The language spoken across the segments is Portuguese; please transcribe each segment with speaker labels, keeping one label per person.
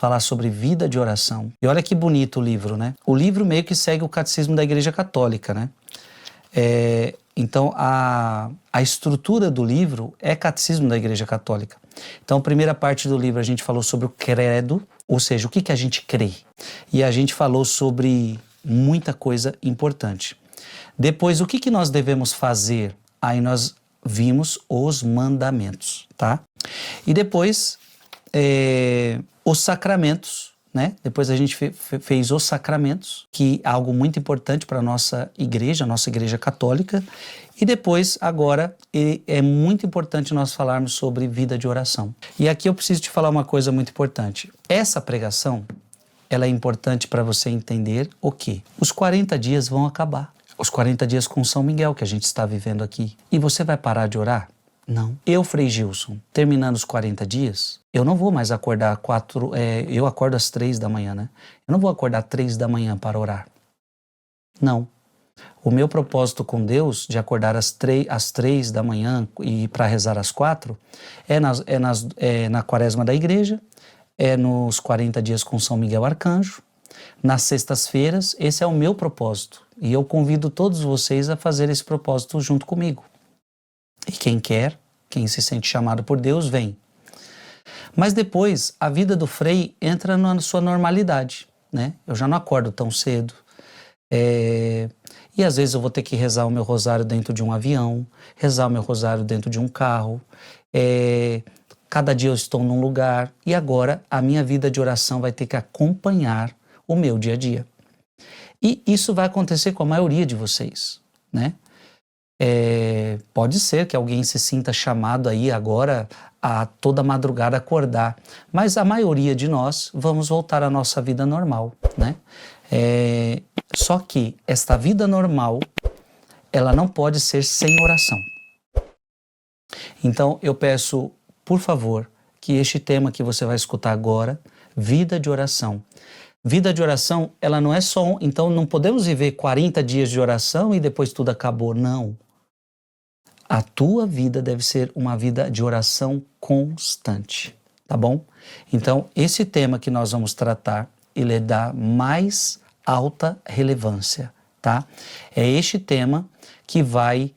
Speaker 1: falar sobre vida de oração. E olha que bonito o livro, né? O livro meio que segue o catecismo da Igreja Católica, né? Então, a estrutura do livro é catecismo da Igreja Católica. Então, a primeira parte do livro a gente falou sobre o credo, ou seja, o que a gente crê. E a gente falou sobre muita coisa importante. Depois, o que nós devemos fazer? Aí nós vimos os mandamentos, tá? E depois, os sacramentos, né? Depois a gente fez os sacramentos, que é algo muito importante para a nossa igreja católica. E depois, agora, é muito importante nós falarmos sobre vida de oração. E aqui eu preciso te falar uma coisa muito importante. Essa pregação, ela é importante para você entender o quê? Os 40 dias vão acabar. Os 40 dias com São Miguel que a gente está vivendo aqui. E você vai parar de orar? Não. Eu, Frei Gilson, terminando os 40 dias, eu não vou mais acordar eu acordo às 3 da manhã, né? Eu não vou acordar 3 da manhã para orar. Não. O meu propósito com Deus de acordar às 3 da manhã e para rezar às 4 é na quaresma da igreja, é nos 40 dias com São Miguel Arcanjo, nas sextas-feiras. Esse é o meu propósito. E eu convido todos vocês a fazer esse propósito junto comigo. E quem quer, quem se sente chamado por Deus, vem. Mas depois, a vida do Frei entra na sua normalidade, né? Eu já não acordo tão cedo. E às vezes eu vou ter que rezar o meu rosário dentro de um avião, rezar o meu rosário dentro de um carro. Cada dia eu estou num lugar. E agora a minha vida de oração vai ter que acompanhar o meu dia a dia. E isso vai acontecer com a maioria de vocês, né? Pode ser que alguém se sinta chamado aí agora a toda madrugada acordar, mas a maioria de nós vamos voltar à nossa vida normal, né? Só que esta vida normal, ela não pode ser sem oração. Então eu peço, por favor, que este tema que você vai escutar agora, vida de oração. Vida de oração, ela não é só então não podemos viver 40 dias de oração e depois tudo acabou, não. A tua vida deve ser uma vida de oração constante, tá bom? Então, esse tema que nós vamos tratar, ele é da mais alta relevância, tá? É este tema que vai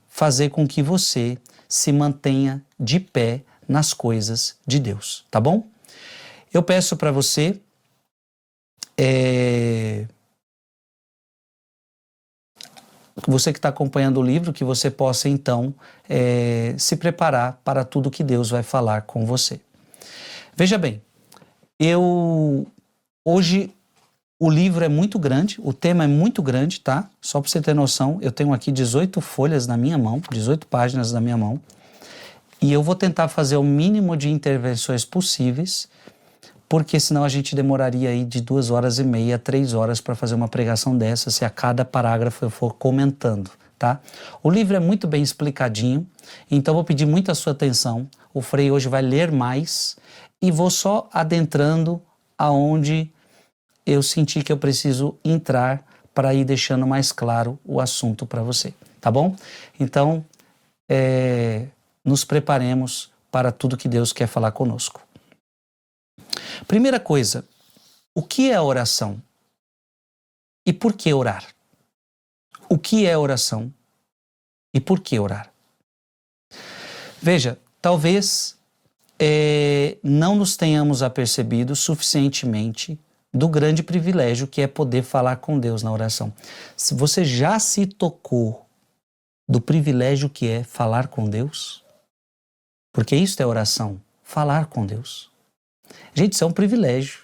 Speaker 1: fazer com que você se mantenha de pé nas coisas de Deus, tá bom? Eu peço para você você que está acompanhando o livro, que você possa então se preparar para tudo que Deus vai falar com você. Veja bem, hoje o livro é muito grande, o tema é muito grande, tá? Só para você ter noção, eu tenho aqui 18 folhas na minha mão, 18 páginas na minha mão, e eu vou tentar fazer o mínimo de intervenções possíveis, porque senão a gente demoraria aí de 2h30 a 3 horas para fazer uma pregação dessa, se a cada parágrafo eu for comentando, tá? O livro é muito bem explicadinho, então vou pedir muito a sua atenção. O Frei hoje vai ler mais e vou só adentrando aonde eu senti que eu preciso entrar para ir deixando mais claro o assunto para você, tá bom? Então, nos preparemos para tudo que Deus quer falar conosco. Primeira coisa, o que é oração? E por que orar? O que é oração? E por que orar? Veja, talvez não nos tenhamos apercebido suficientemente do grande privilégio que é poder falar com Deus na oração. Se você já se tocou do privilégio que é falar com Deus, porque isso é oração, falar com Deus. Gente, isso é um privilégio.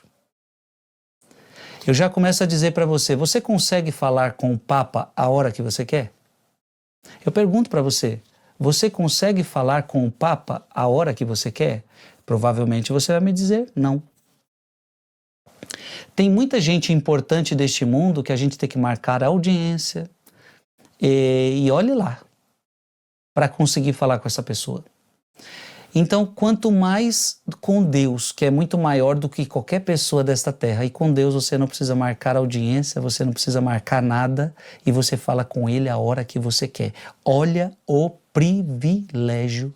Speaker 1: Eu já começo a dizer para você, você consegue falar com o Papa a hora que você quer? Eu pergunto para você, você consegue falar com o Papa a hora que você quer? Provavelmente você vai me dizer não. Tem muita gente importante deste mundo que a gente tem que marcar a audiência e olhe lá, para conseguir falar com essa pessoa. Então, quanto mais com Deus, que é muito maior do que qualquer pessoa desta terra, e com Deus você não precisa marcar audiência, você não precisa marcar nada, e você fala com Ele a hora que você quer. Olha o privilégio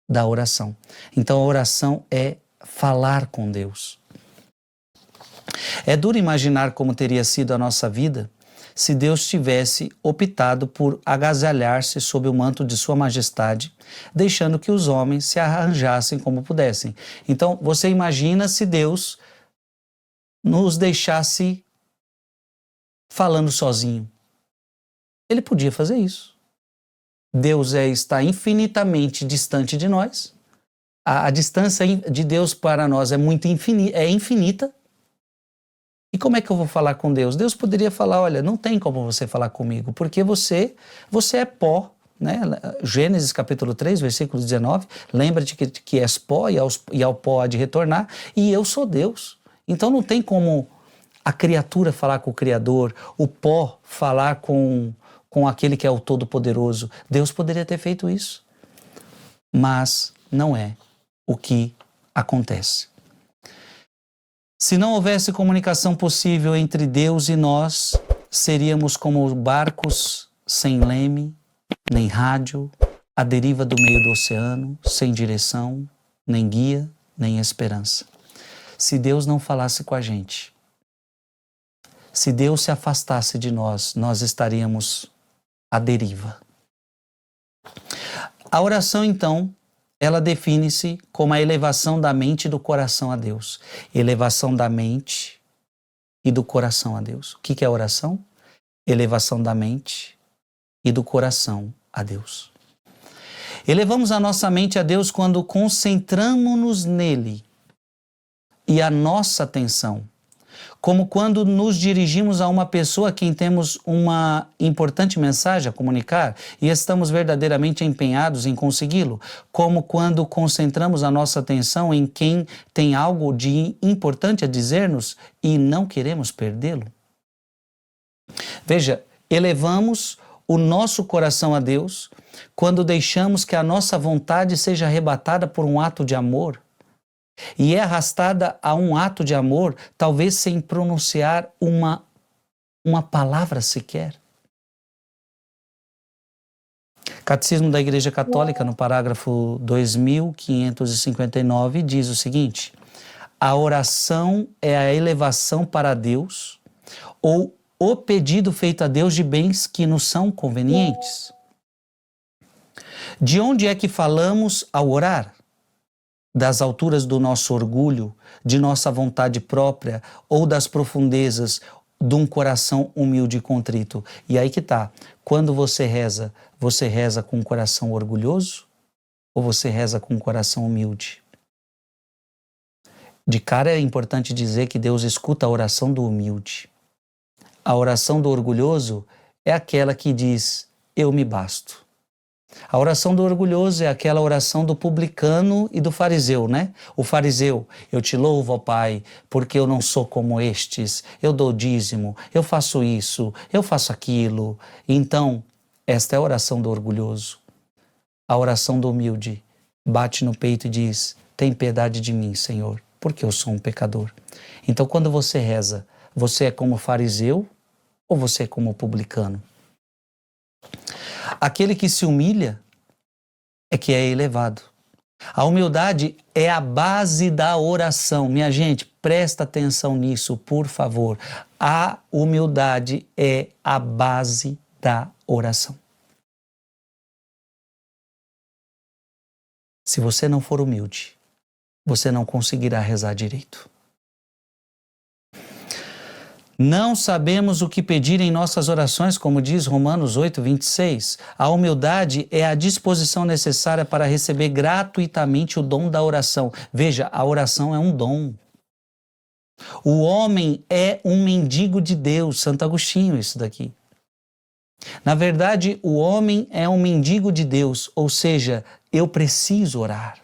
Speaker 1: da oração. Então, a oração é falar com Deus. É duro imaginar como teria sido a nossa vida se Deus tivesse optado por agasalhar-se sob o manto de sua majestade, deixando que os homens se arranjassem como pudessem. Então, você imagina se Deus nos deixasse falando sozinho. Ele podia fazer isso. Deus está infinitamente distante de nós. A distância de Deus para nós é infinita. E como é que eu vou falar com Deus? Deus poderia falar, olha, não tem como você falar comigo, porque você é pó, né? Gênesis capítulo 3, versículo 19, lembra-te que és pó e ao pó há de retornar, e eu sou Deus. Então não tem como a criatura falar com o Criador, o pó falar com aquele que é o Todo-Poderoso. Deus poderia ter feito isso, mas não é o que acontece. Se não houvesse comunicação possível entre Deus e nós, seríamos como barcos sem leme, nem rádio, à deriva do meio do oceano, sem direção, nem guia, nem esperança. Se Deus não falasse com a gente, se Deus se afastasse de nós, nós estaríamos à deriva. A oração, então, ela define-se como a elevação da mente e do coração a Deus. Elevação da mente e do coração a Deus. O que é oração? Elevação da mente e do coração a Deus. Elevamos a nossa mente a Deus quando concentramos-nos nele e a nossa atenção, como quando nos dirigimos a uma pessoa a quem temos uma importante mensagem a comunicar e estamos verdadeiramente empenhados em consegui-lo, como quando concentramos a nossa atenção em quem tem algo de importante a dizer-nos e não queremos perdê-lo. Veja, elevamos o nosso coração a Deus quando deixamos que a nossa vontade seja arrebatada por um ato de amor, e é arrastada a um ato de amor, talvez sem pronunciar uma palavra sequer. Catecismo da Igreja Católica, no parágrafo 2559, diz o seguinte: a oração é a elevação para Deus ou o pedido feito a Deus de bens que nos são convenientes. De onde é que falamos ao orar? Das alturas do nosso orgulho, de nossa vontade própria ou das profundezas de um coração humilde e contrito? E aí que está. Quando você reza com um coração orgulhoso ou você reza com um coração humilde? De cara é importante dizer que Deus escuta a oração do humilde. A oração do orgulhoso é aquela que diz, eu me basto. A oração do orgulhoso é aquela oração do publicano e do fariseu, né? O fariseu, eu te louvo, ó Pai, porque eu não sou como estes, eu dou dízimo, eu faço isso, eu faço aquilo. Então, esta é a oração do orgulhoso. A oração do humilde bate no peito e diz, tem piedade de mim, Senhor, porque eu sou um pecador. Então, quando você reza, você é como fariseu ou você é como publicano? Aquele que se humilha é que é elevado. A humildade é a base da oração. Minha gente, presta atenção nisso, por favor. A humildade é a base da oração. Se você não for humilde, você não conseguirá rezar direito. Não sabemos o que pedir em nossas orações, como diz Romanos 8, 26. A humildade é a disposição necessária para receber gratuitamente o dom da oração. Veja, a oração é um dom. O homem é um mendigo de Deus, Santo Agostinho, isso daqui. Na verdade, o homem é um mendigo de Deus, ou seja, eu preciso orar.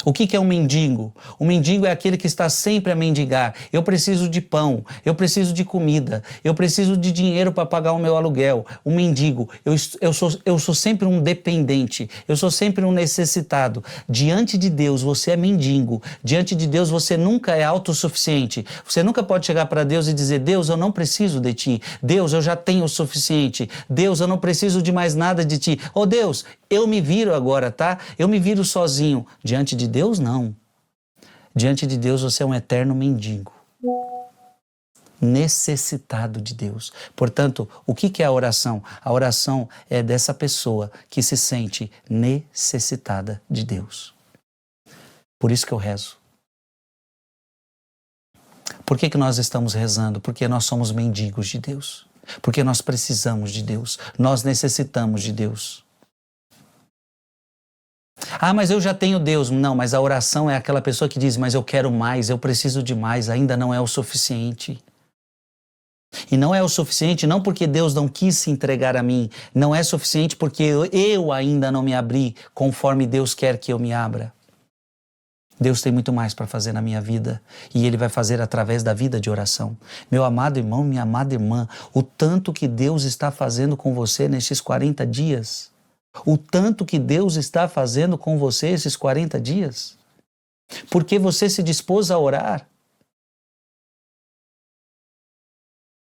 Speaker 1: O que é um mendigo? O mendigo é aquele que está sempre a mendigar. Eu preciso de pão, eu preciso de comida, eu preciso de dinheiro para pagar o meu aluguel. O mendigo, eu sou sempre um dependente, eu sou sempre um necessitado. Diante de Deus você é mendigo, diante de Deus você nunca é autossuficiente. Você nunca pode chegar para Deus e dizer, Deus, eu não preciso de ti. Deus, eu já tenho o suficiente. Deus, eu não preciso de mais nada de ti. Oh Deus, eu me viro agora, tá? Eu me viro sozinho. Diante de Deus, não. Diante de Deus você é um eterno mendigo, necessitado de Deus. Portanto, o que é a oração? A oração é dessa pessoa que se sente necessitada de Deus. Por isso que eu rezo. Por que nós estamos rezando? Porque nós somos mendigos de Deus. Porque nós precisamos de Deus. Nós necessitamos de Deus. Ah, mas eu já tenho Deus. Não, mas a oração é aquela pessoa que diz, mas eu quero mais, eu preciso de mais, ainda não é o suficiente. E não é o suficiente não porque Deus não quis se entregar a mim, não é suficiente porque eu ainda não me abri conforme Deus quer que eu me abra. Deus tem muito mais para fazer na minha vida e Ele vai fazer através da vida de oração. Meu amado irmão, minha amada irmã, o tanto que Deus está fazendo com você nesses 40 dias, o tanto que Deus está fazendo com você esses 40 dias, porque você se dispôs a orar,